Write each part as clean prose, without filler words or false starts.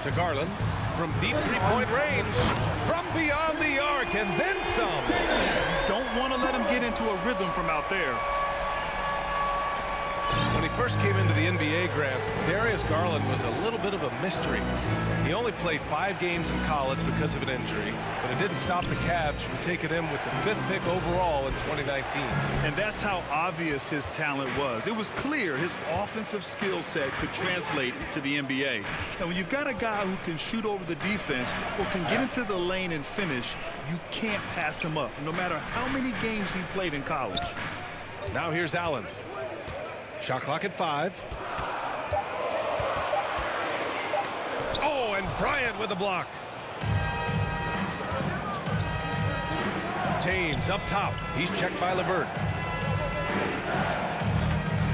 To Garland from deep three-point range, from beyond the arc, and then some. Don't want to let him get into a rhythm from out there. When he first came into the NBA, Grant, Darius Garland was a little bit of a mystery. He only played 5 games in college because of an injury, but it didn't stop the Cavs from taking him with the 5th pick overall in 2019. And that's how obvious his talent was. It was clear his offensive skill set could translate to the NBA. And when you've got a guy who can shoot over the defense or can get into the lane and finish, you can't pass him up, no matter how many games he played in college. Now here's Allen. Shot clock at 5. Oh, and Bryant with the block. James up top. He's checked by LeVert.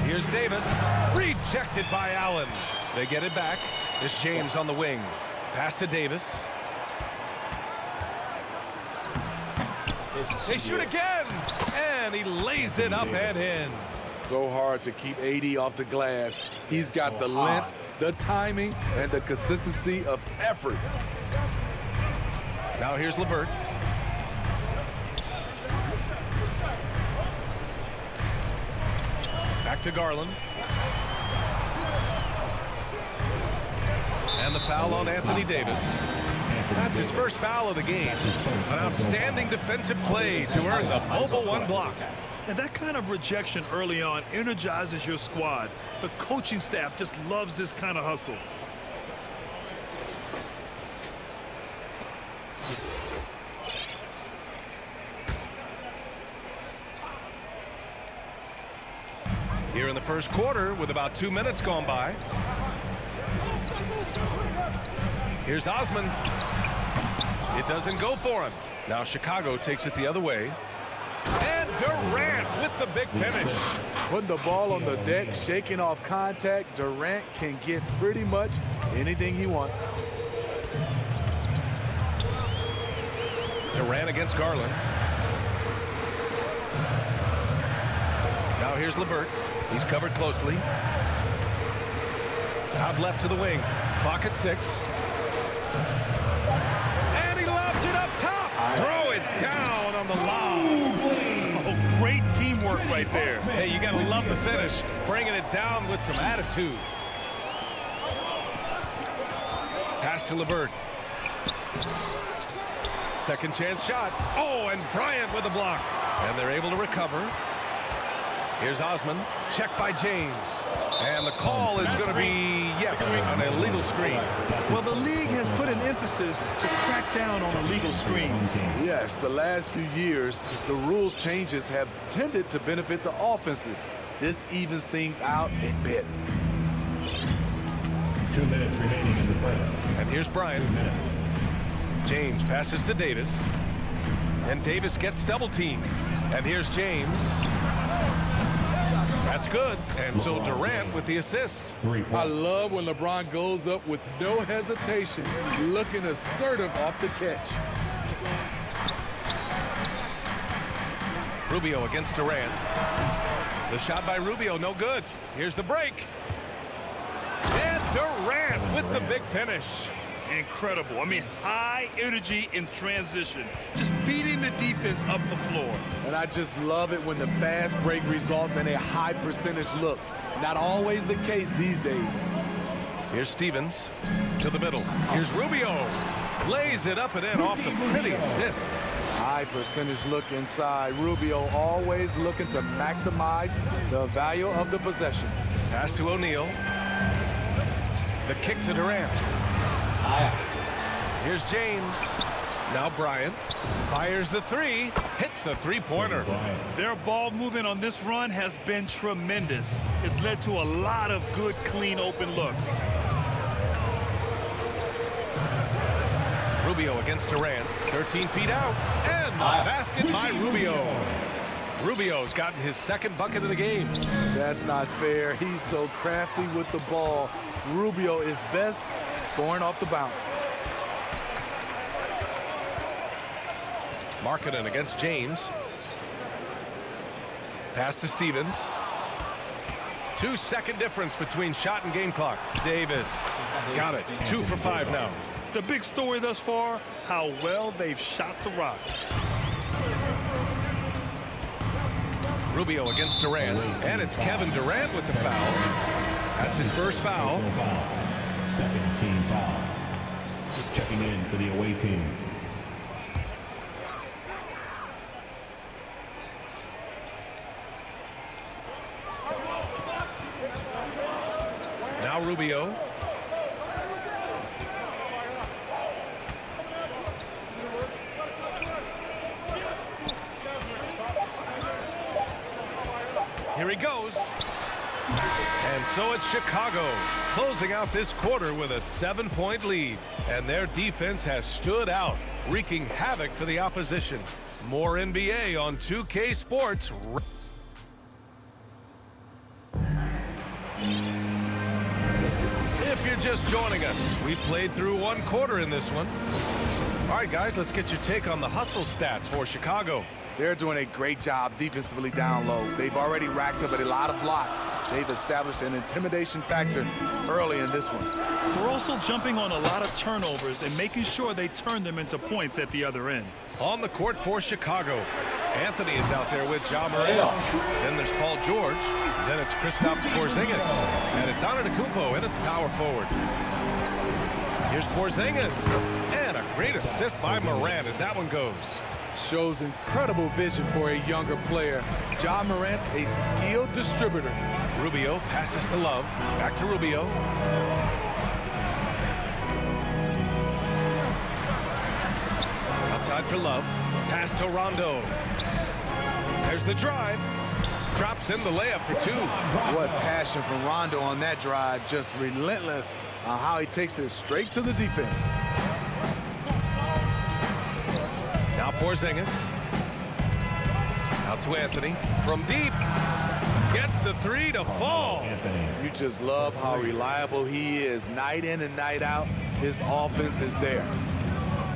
Here's Davis. Rejected by Allen. They get it back. It's James on the wing. Pass to Davis. They shoot again. And he lays it up and in. So hard to keep AD off the glass. He's got the length, the timing, and the consistency of effort. Now here's LeVert. Back to Garland. And the foul on Anthony Davis. That's his first foul of the game. An outstanding defensive play to earn the Mobile One block. And that kind of rejection early on energizes your squad. The coaching staff just loves this kind of hustle. Here in the first quarter with about 2 minutes gone by. Here's Osman. It doesn't go for him. Now Chicago takes it the other way. And Durant with the big finish. Putting the ball on the deck, shaking off contact, Durant can get pretty much anything he wants. Durant against Garland. Now here's LeVert. He's covered closely. Out left to the wing. Clock at 6. And he lobs it up top. Throw it down on the lob. Oh, great teamwork right there. Hey, you got to love the finish. Bringing it down with some attitude. Pass to LeVert. Second chance shot. Oh, and Bryant with the block. And they're able to recover. Here's Osman. Checked by James. And the call is going to be, yes, an illegal screen. Well, the league has put an emphasis to crack down on illegal screens. Yes, the last few years, the rules changes have tended to benefit the offenses. This evens things out a bit. 2 minutes remaining in the first. And here's Bryant. James passes to Davis. And Davis gets double teamed. And here's James. That's good. And so Durant with the assist. I love when LeBron goes up with no hesitation, looking assertive off the catch. Rubio against Durant. The shot by Rubio, no good. Here's the break. And Durant with the big finish. Incredible. I mean, high energy in transition. Just beating the defense up the floor. And I just love it when the fast break results in a high percentage look. Not always the case these days. Here's Stevens to the middle. Here's Rubio. Lays it up and in off the pretty assist. High percentage look inside. Rubio always looking to maximize the value of the possession. Pass to O'Neal. The kick to Durant. Here's James. Now Bryant fires the 3, hits the three-pointer. Their ball movement on this run has been tremendous. It's led to a lot of good, clean, open looks. Rubio against Durant, 13 feet out, and the basket by Rubio. Rubio's gotten his second bucket of the game. That's not fair. He's so crafty with the ball. Rubio is best scoring off the bounce. Markkanen against James. Pass to Stevens. 2-second difference between shot and game clock. Davis got it. 2 for 5 now. The big story thus far, how well they've shot the rock. Rubio against Durant, and it's Kevin Durant with the foul. That's his first foul. Second team foul. Checking in for the away team. Now Rubio. Here he goes. And so it's Chicago closing out this quarter with a 7-point lead. And their defense has stood out, wreaking havoc for the opposition. More NBA on 2K Sports. If you're just joining us, we played through 1 quarter in this one. All right, guys, let's get your take on the hustle stats for Chicago. They're doing a great job defensively down low. They've already racked up a lot of blocks. They've established an intimidation factor early in this one. They're also jumping on a lot of turnovers and making sure they turn them into points at the other end. On the court for Chicago, Anthony is out there with Ja Morant. Then there's Paul George. Then it's Kristaps Porzingis. And it's Antetokounmpo in at power forward. Here's Porzingis. And a great assist by Morant as that one goes. Shows incredible vision for a younger player. Ja Morant's a skilled distributor. Rubio passes to Love. Back to Rubio. Outside for Love. Pass to Rondo. There's the drive. Drops in the layup for 2. What passion from Rondo on that drive. Just relentless on how he takes it straight to the defense. Now Porzingis. Out to Anthony. From deep. Gets the 3 to fall. You just love how reliable he is. Night in and night out, his offense is there.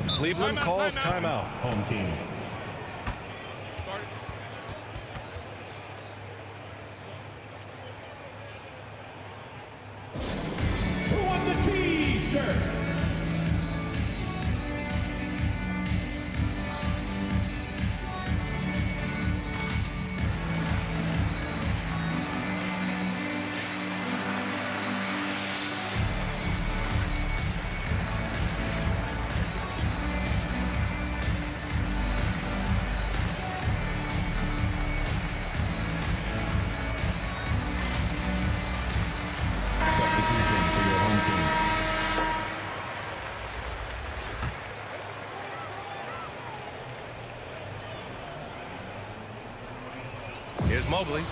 Cleveland calls timeout. Home team. Who wants a T-shirt? Here's Mobley.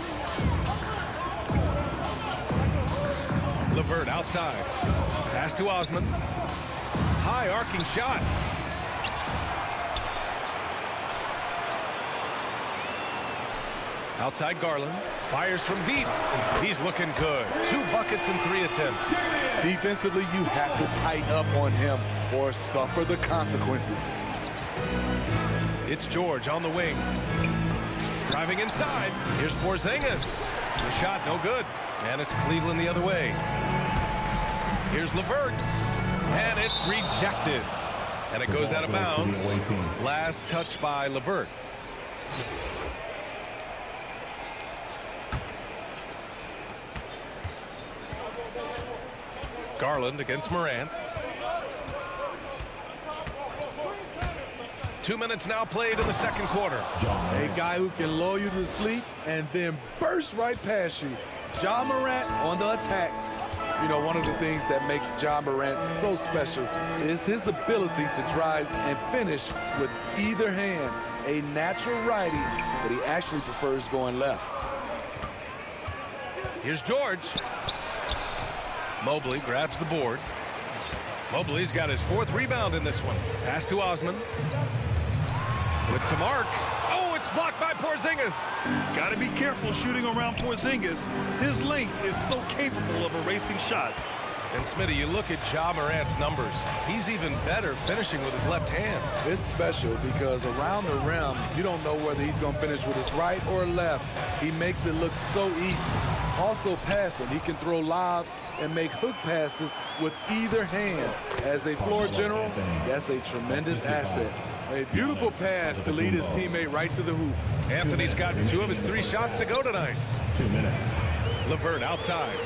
LeVert outside. Pass to Osman. High arcing shot. Outside Garland. Fires from deep. He's looking good. 2 buckets in 3 attempts. Defensively, you have to tighten up on him or suffer the consequences. It's George on the wing. Driving inside. Here's Porzingis. The shot no good. And it's Cleveland the other way. Here's LeVert. And it's rejected. And it goes out of bounds. Last touch by LeVert. Garland against Morant. 2 minutes now played in the second quarter. A guy who can lull you to sleep and then burst right past you. Ja Morant on the attack. You know, one of the things that makes Ja Morant so special is his ability to drive and finish with either hand. A natural righty, but he actually prefers going left. Here's George. Mobley grabs the board. Mobley's got his 4th rebound in this one. Pass to Osman. With some arc. Oh, it's blocked by Porzingis. Got to be careful shooting around Porzingis. His length is so capable of erasing shots. And Smitty, you look at Ja Morant's numbers. He's even better finishing with his left hand. It's special because around the rim, you don't know whether he's going to finish with his right or left. He makes it look so easy. Also passing, he can throw lobs and make hook passes with either hand. As a floor general, that's a tremendous asset. A beautiful pass to lead his teammate right to the hoop. Anthony's got 2 of his 3 shots to go tonight. 2 minutes. LeVert outside.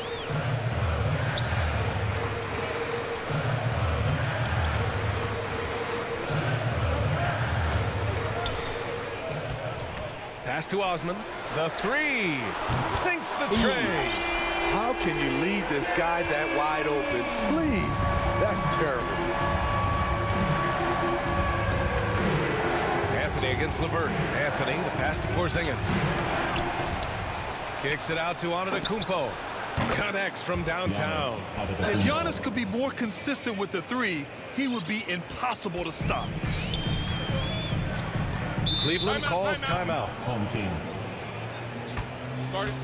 Pass to Osman. The 3. Sinks the tray. How can you leave this guy that wide open? Please. That's terrible. Anthony against LeVert. Anthony, the pass to Porzingis. Kicks it out to Antetokounmpo. Connects from downtown. If Giannis could be more consistent with the 3, he would be impossible to stop. Cleveland calls timeout. Home team. Guard it.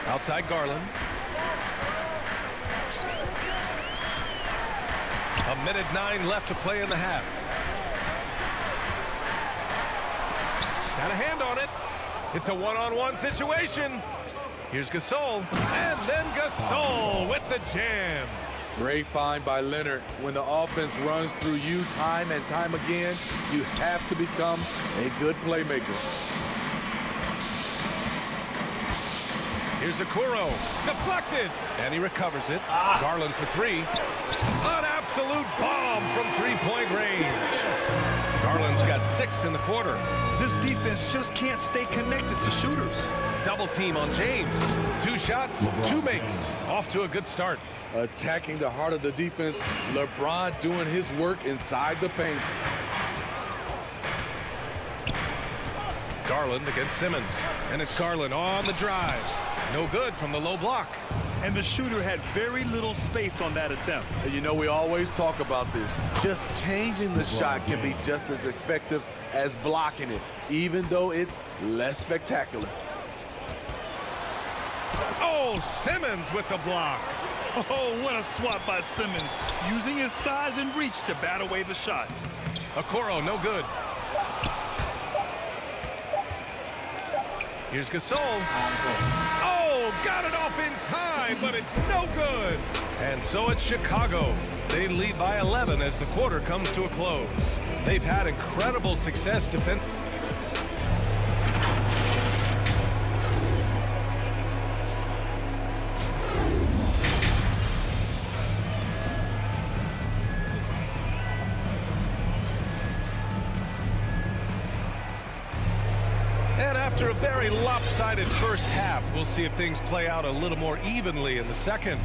Outside Garland. A minute 9 left to play in the half. Got a hand on it. It's a one-on-one situation. Here's Gasol. And then Gasol with the jam. Great find by Leonard. When the offense runs through you time and time again, you have to become a good playmaker. Here's Okoro. Deflected. And he recovers it. Garland for 3. An absolute bomb from 3-point range. Garland's got 6 in the quarter. This defense just can't stay connected to shooters. Double team on James. 2 shots, 2 makes. Off to a good start. Attacking the heart of the defense, LeBron doing his work inside the paint. Garland against Simmons. And it's Garland on the drive. No good from the low block. And the shooter had very little space on that attempt. And you know, we always talk about this. Just changing the shot can be just as effective as blocking it, even though it's less spectacular. Oh, Simmons with the block. Oh, what a swat by Simmons, using his size and reach to bat away the shot. Okoro, no good. Here's Gasol. Oh, got it off in time, but it's no good. And so it's Chicago. They lead by 11 as the quarter comes to a close. They've had incredible success defending. And after a very lopsided first half, we'll see if things play out a little more evenly in the second.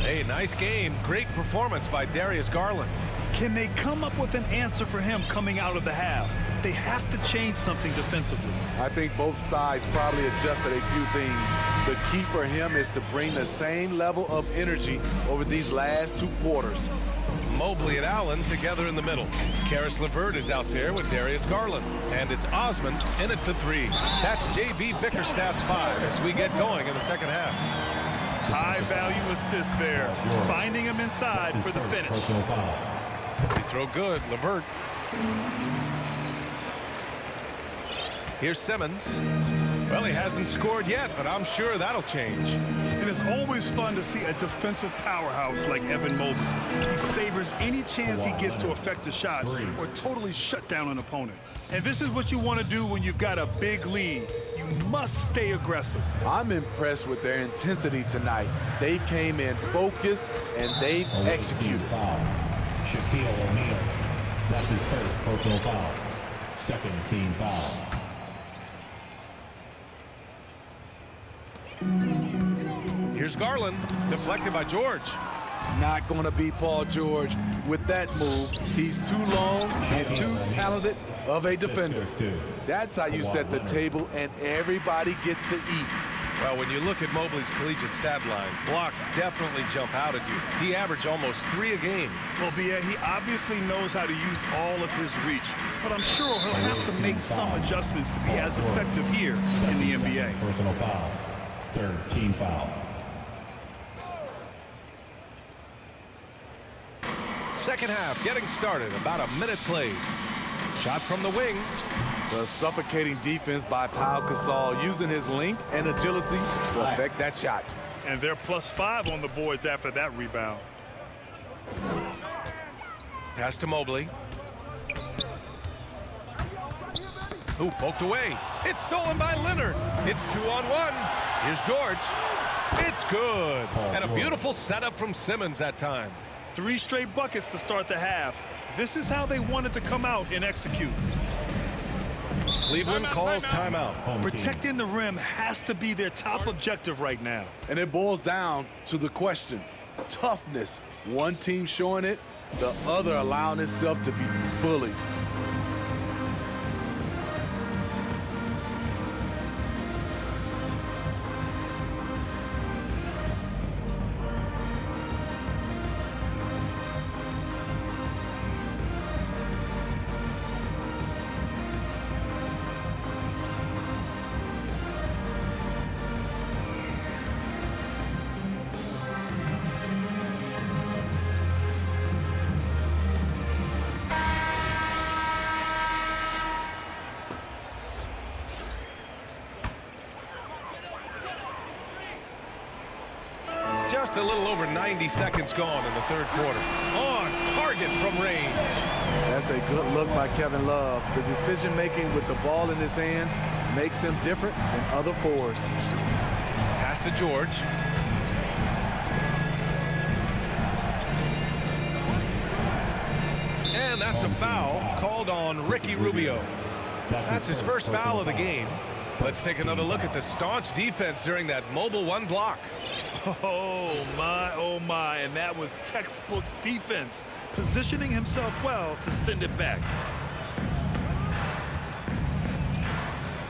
Hey, nice game. Great performance by Darius Garland. Can they come up with an answer for him coming out of the half? They have to change something defensively. I think both sides probably adjusted a few things. The key for him is to bring the same level of energy over these last 2 quarters. Mobley and Allen together in the middle. Karis LeVert is out there with Darius Garland. And it's Osman in at the 3. That's J.B. Bickerstaff's 5 as we get going in the second half. High-value assist there, finding him inside for the finish. Personal foul. They throw good. LeVert. Here's Simmons. Well, he hasn't scored yet, but I'm sure that'll change. And it's always fun to see a defensive powerhouse like Evan Mobley. He savors any chance he gets to affect a shot or totally shut down an opponent. And this is what you want to do when you've got a big lead. You must stay aggressive. I'm impressed with their intensity tonight. They came in focused and they've executed. Foul. Shaquille O'Neal. That's his first personal foul. Second team foul. Here's Garland, deflected by George. Not going to be Paul George with that move. He's too long and too talented of a defender. That's how you set the table, and everybody gets to eat. Well, when you look at Mobley's collegiate stat line, blocks definitely jump out at you. He averaged almost 3 a game. Well, B.A., he obviously knows how to use all of his reach, but I'm sure he'll have to make some adjustments to be as effective here in the NBA. Personal foul. Third team foul. Second half getting started, about a minute played. Shot from the wing. The suffocating defense by Pau Gasol, using his length and agility to affect that shot. And they're +5 on the boards after that rebound. Pass to Mobley. Who poked away. It's stolen by Leonard. It's 2-on-1. Here's George. It's good. And a beautiful setup from Simmons that time. 3 straight buckets to start the half. This is how they wanted to come out and execute. Cleveland calls timeout. Protecting the rim has to be their top objective right now. And it boils down to the question. Toughness. One team showing it, the other allowing itself to be bullied. Just a little over 90 seconds gone in the third quarter. On target from range. That's a good look by Kevin Love. The decision-making with the ball in his hands makes him different than other fours. Pass to George. And that's a foul called on Ricky Rubio. That's his first foul of the game. Let's take another look at the staunch defense during that Mobile 1 block. Oh my, and that was textbook defense, positioning himself well to send it back.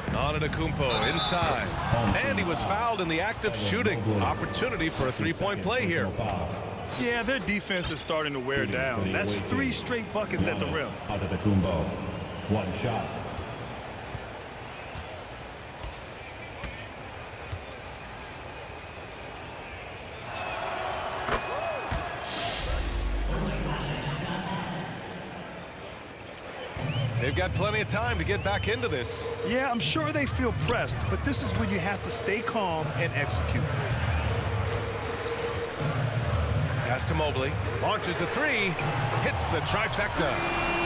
Antetokounmpo inside, and he was fouled in the act of shooting. Opportunity for a three-point play here. Yeah, their defense is starting to wear down. That's 3 straight buckets at the rim. Antetokounmpo. One shot. They've got plenty of time to get back into this. Yeah, I'm sure they feel pressed, but this is when you have to stay calm and execute. Pass to Mobley. Launches a 3. Hits the trifecta.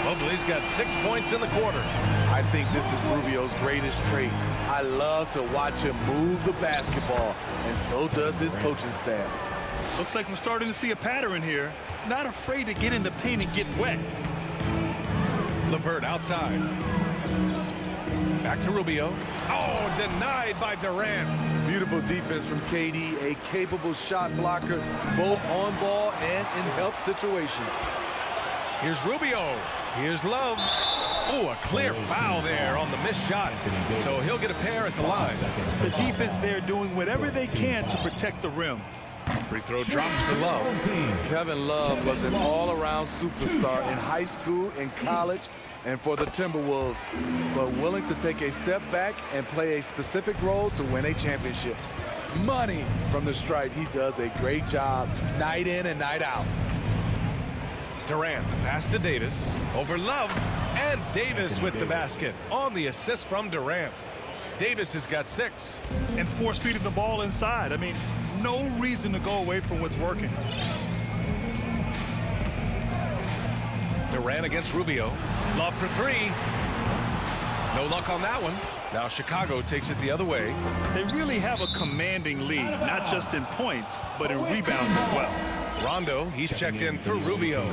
Mobley's got 6 points in the quarter. I think this is Rubio's greatest trait. I love to watch him move the basketball, and so does his coaching staff. Looks like we're starting to see a pattern here. Not afraid to get in the paint and get wet. LeVert outside. Back to Rubio. Oh, denied by Durant. Beautiful defense from KD, a capable shot blocker, both on ball and in help situations. Here's Rubio. Here's Love. Oh, a clear foul there on the missed shot. So he'll get a pair at the line. The defense there doing whatever they can to protect the rim. Free throw drops for Love. Kevin Love was an all-around superstar in high school and college and for the Timberwolves, but willing to take a step back and play a specific role to win a championship. Money from the stripe. He does a great job night in and night out. Durant, the pass to Davis. Over Love. And Davis with the basket on the assist from Durant. Davis has got 6. And force feeding the ball inside. I mean, no reason to go away from what's working. Durant against Rubio. Love for 3. No luck on that one. Now Chicago takes it the other way. They really have a commanding lead, not just in points, but in rebounds as well. Rondo, he's checked in through Rubio.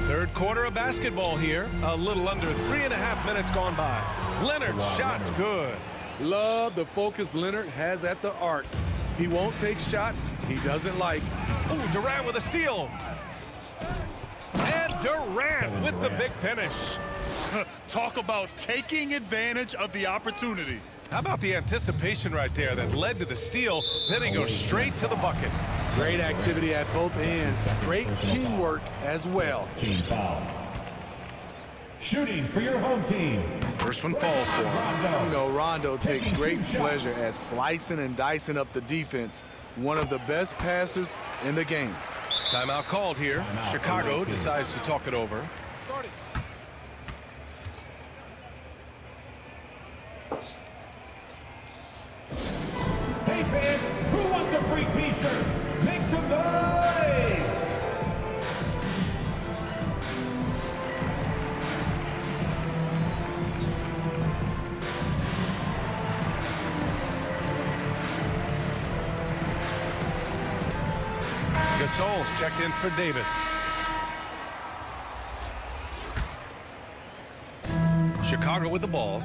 Third quarter of basketball here. A little under 3.5 minutes gone by. Leonard's shot's good. Love the focus Leonard has at the arc. He won't take shots he doesn't like. Oh, Durant with a steal. And Durant with the big finish. Talk about taking advantage of the opportunity. How about the anticipation right there that led to the steal? Then he goes straight to the bucket. Great activity at both ends. Great teamwork as well. Team foul. Shooting for your home team. First one falls for him. You know, Rondo takes great pleasure at slicing and dicing up the defense. One of the best passers in the game. Timeout called here. Chicago decides to talk it over. Hey fans, who wants a free t-shirt? Make some noise! Gasol's checked in for Davis. Chicago with the ball.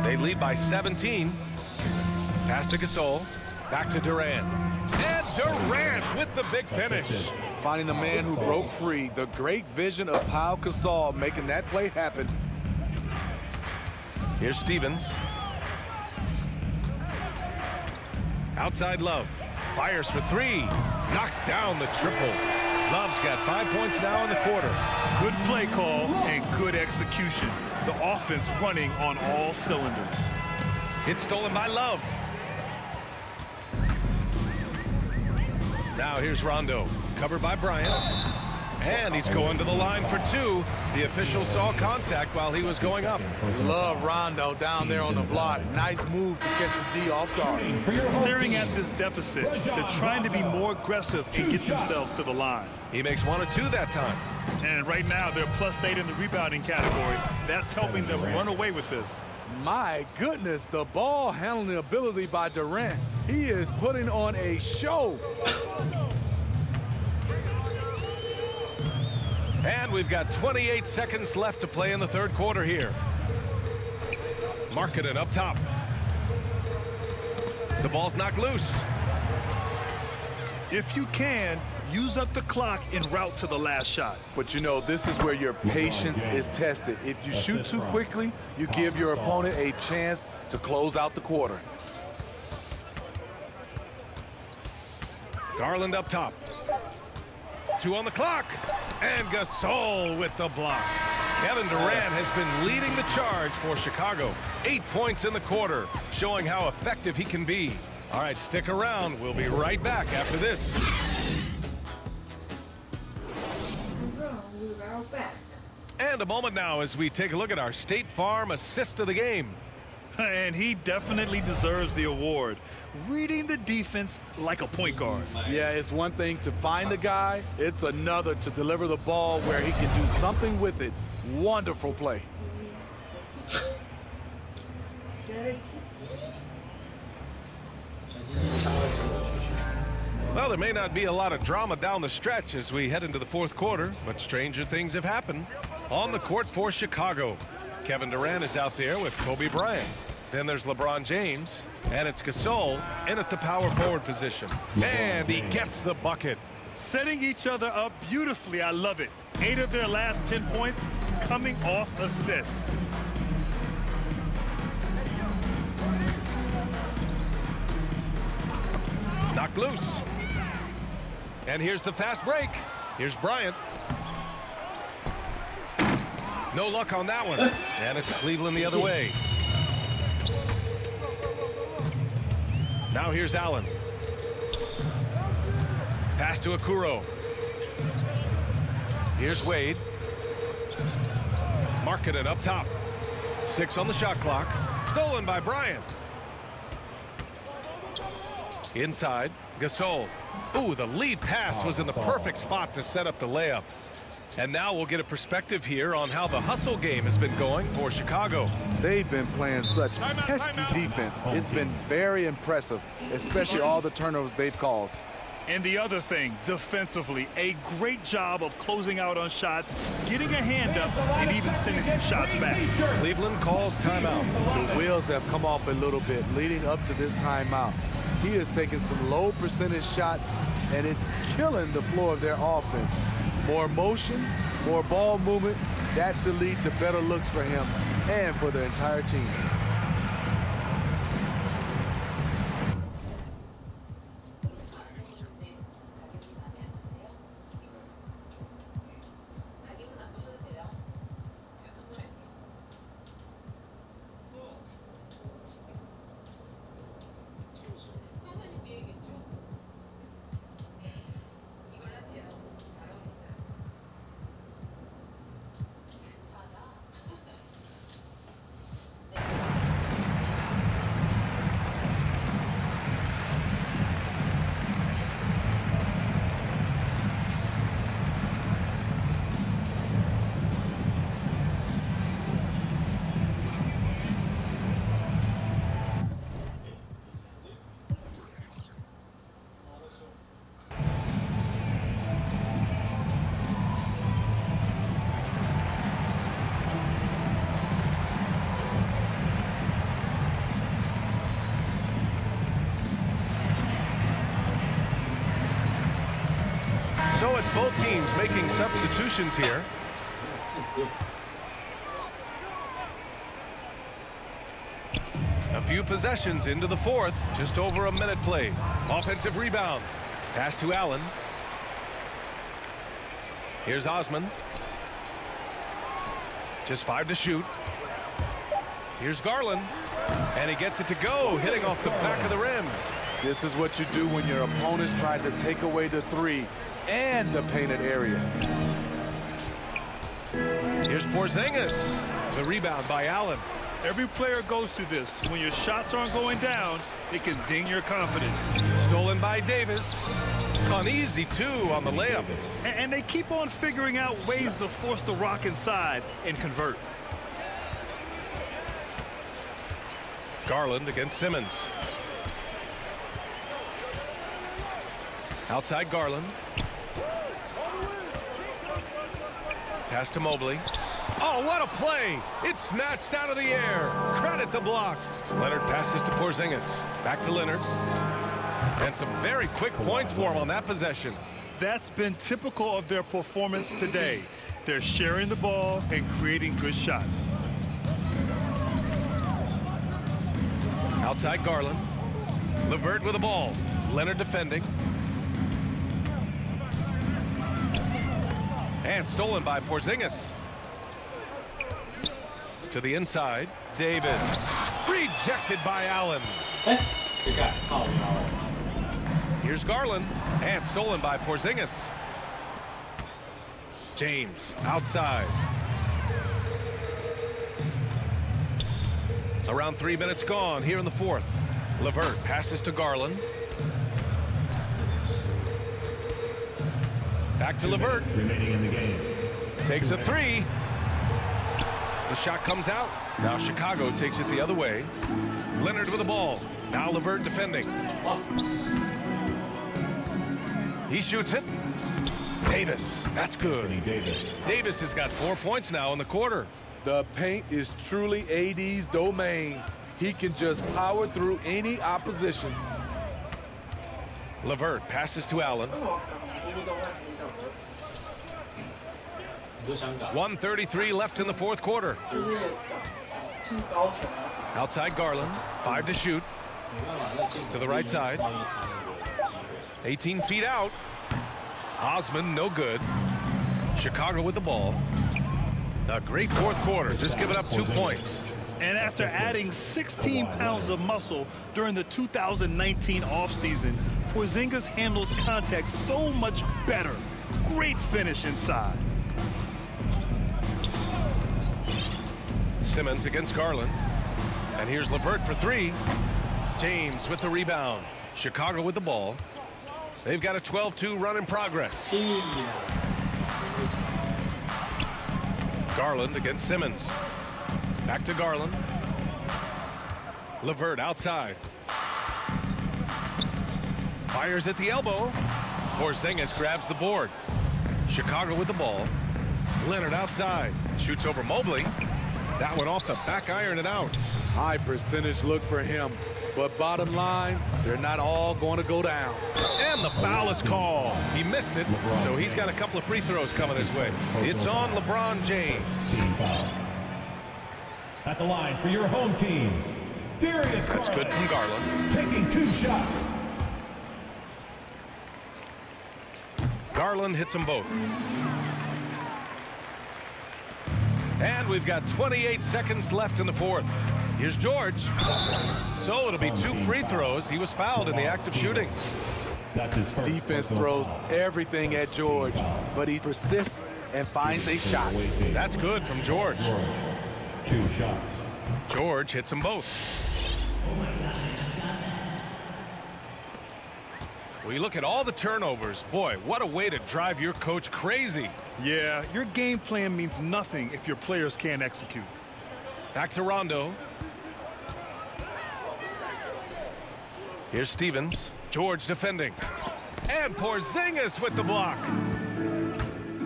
They lead by 17. Pass to Gasol. Back to Durant. And Durant with the big finish. Finding the man who broke free. The great vision of Pau Gasol making that play happen. Here's Stevens. Outside Love. Fires for three. Knocks down the triple. Love's got 5 points now in the quarter. Good play call and good execution. The offense running on all cylinders. It's stolen by Love. Now here's Rondo. Covered by Bryant. And he's going to the line for two. The official saw contact while he was going up. Love Rondo down there on the block. Nice move to catch the D off guard. Staring at this deficit, they're trying to be more aggressive and get themselves to the line. He makes 1 or 2 that time. And right now, they're +8 in the rebounding category. That's helping them run away with this. My goodness, the ball handling ability by Durant. He is putting on a show. And we've got 28 seconds left to play in the third quarter here. Markkanen up top. The ball's knocked loose. If you can, use up the clock en route to the last shot. But you know, this is where your patience is tested. If you shoot too quickly, you give your opponent a chance to close out the quarter. Garland up top. 2 on the clock. And Gasol with the block. Kevin Durant has been leading the charge for Chicago. 8 points in the quarter, showing how effective he can be. All right, stick around. We'll be right back after this. And a moment now as we take a look at our State Farm assist of the game. And he definitely deserves the award. Reading the defense like a point guard. Yeah, it's one thing to find the guy. It's another to deliver the ball where he can do something with it. Wonderful play. Well, there may not be a lot of drama down the stretch as we head into the fourth quarter, but stranger things have happened. On the court for Chicago, Kevin Durant is out there with Kobe Bryant. Then there's LeBron James, and it's Gasol in at the power forward position. And he gets the bucket. Setting each other up beautifully. I love it. 8 of their last 10 points coming off assist. Knocked loose. And here's the fast break. Here's Bryant. No luck on that one. And it's Cleveland the other way. Now here's Allen. Pass to Okoro. Here's Wade. Markkanen up top. 6 on the shot clock. Stolen by Bryant. Inside, Gasol. Ooh, the lead pass was in the perfect spot to set up the layup. And now we'll get a perspective here on how the hustle game has been going for Chicago. They've been playing such pesky defense. It's been very impressive, especially all the turnovers they've caused. And the other thing, defensively, a great job of closing out on shots, getting a hand up, and even sending some shots back. Cleveland calls timeout. The wheels have come off a little bit leading up to this timeout. He is taking some low percentage shots, and it's killing the flow of their offense. More motion, more ball movement, that should lead to better looks for him and for their entire team. So it's both teams making substitutions here. A few possessions into the fourth, just over a minute played. Offensive rebound. Pass to Allen. Here's Osman. Just 5 to shoot. Here's Garland. And he gets it to go, hitting off the back of the rim. This is what you do when your opponents try to take away the three and the painted area. Here's Porzingis. The rebound by Allen. Every player goes through this. When your shots aren't going down, it can ding your confidence. Stolen by Davis. An easy 2 on the layup. And they keep on figuring out ways to force the rock inside and convert. Garland against Simmons. Outside Garland. Pass to Mobley. Oh, what a play! It's snatched out of the air. Credit the block. Leonard passes to Porzingis. Back to Leonard. And some very quick points for him on that possession. That's been typical of their performance today. They're sharing the ball and creating good shots. Outside Garland. LeVert with the ball. Leonard defending. And stolen by Porzingis. To the inside. Davis. Rejected by Allen. Here's Garland. And stolen by Porzingis. James outside. Around 3 minutes gone here in the fourth. LeVert passes to Garland. Back to LeVert. Remaining in the game. Takes a 3. The shot comes out. Now Chicago takes it the other way. Leonard with the ball. Now LeVert defending. He shoots it. Davis. That's good. Davis has got 4 points now in the quarter. The paint is truly AD's domain. He can just power through any opposition. LeVert passes to Allen. 1:33 left in the fourth quarter. Outside Garland. 5 to shoot. To the right side. 18 feet out. Osman, no good. Chicago with the ball. A great fourth quarter, just giving up 2 points. And after adding 16 pounds of muscle during the 2019 offseason, Porzingis handles contact so much better. Great finish inside. Simmons against Garland. And here's LeVert for 3. James with the rebound. Chicago with the ball. They've got a 12-2 run in progress. Garland against Simmons. Back to Garland. LeVert outside. Fires at the elbow. Porzingis grabs the board. Chicago with the ball. Leonard outside. Shoots over Mobley. That one off the back iron and out. High percentage look for him. But bottom line, they're not all going to go down. And the foul is called. He missed it, so he's got a couple of free throws coming his way. It's on LeBron James. Team foul. At the line for your home team, Darius That's good from Garland. taking 2 shots. Garland hits them both. And we've got 28 seconds left in the fourth. Here's George. So it'll be 2 free throws. He was fouled in the act of shooting. That's his first. Defense throws everything at George, but he persists and finds a shot. That's good from George. 2 shots. George hits them both. Well, you look at all the turnovers. Boy, what a way to drive your coach crazy. Yeah, your game plan means nothing if your players can't execute. Back to Rondo. Here's Stevens. George defending. And Porzingis with the block.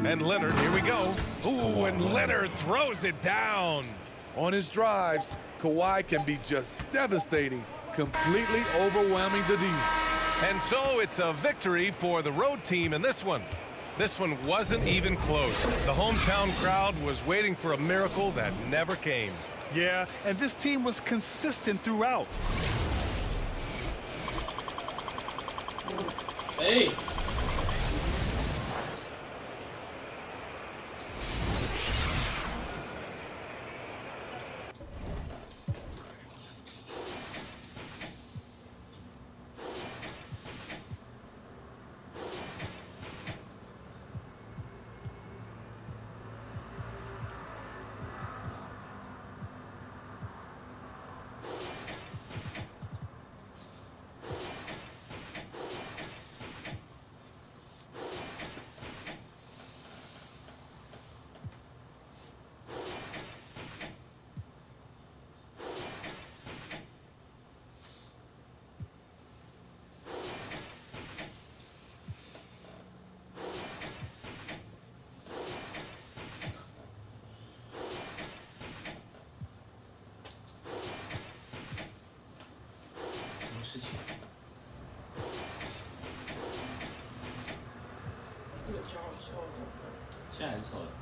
And Leonard, here we go. Ooh, and Leonard throws it down. On his drives, Kawhi can be just devastating, completely overwhelming the D. And so it's a victory for the road team in this one. This one wasn't even close. The hometown crowd was waiting for a miracle that never came. Yeah, and this team was consistent throughout. Hey.事情。这个胶好像现在还是臭的。